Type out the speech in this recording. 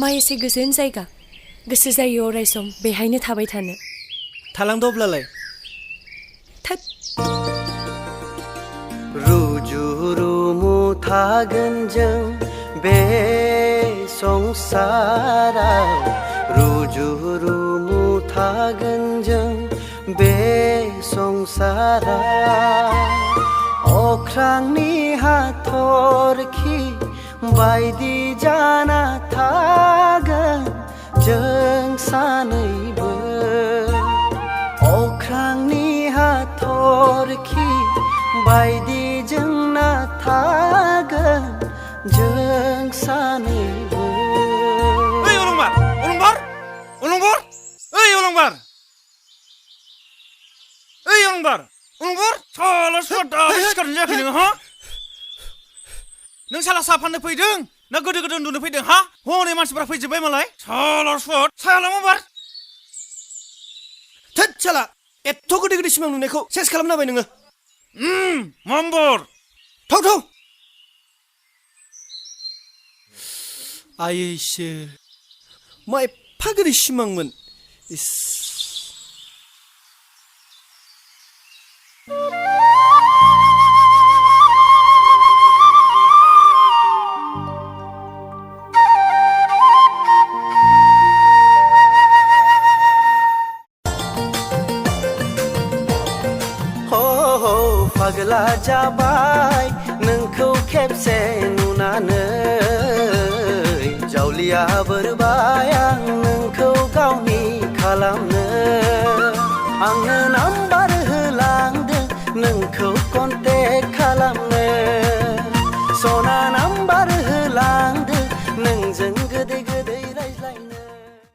मा एसे गोजोन जायगा गोसो जायो अराय सम बेहायनो थाबाय थानो थालांदोब्लालाय थोद रुजु रुमु थागोन जों बे संसाराव रुजु रुमु थागोन जों बे संसाराव अख्रांनि हाथरखि बायदि जाना थागोन जों सानैबो अख्रांनि हाथरखि बायदि जोंना थागोन जों सानैबो ओइ अलंबार अलंबार अलंबार ओइ अलंबार ओइ अलंबार अलंबार साला सदा सिखारनो जायाखै नोङो हा नों साला साहा फाननो फैदों ना गोदो गोदो उन्दुनो फैदों हा हनै मानसिफ्रा फैजोब्बाय मालाय साला सद साला माबार थोद साला एथ' गोदै गोदै सिमां नुनायखौ सेस खालामना होबाय नोङो माम्बर थाव थाव आयैसो मा एफा गोदै सिमांमोन इस फागला जाबाय नोंखौ खेबसे नुनानै जावलिया बोरबाय आं नोंखौ गावनि खालामनो आंनो नाम्बार होलांदों नोंखौ कन्टेक्ट खालामनो सना नाम्बार होलांदों नोंजों गोदै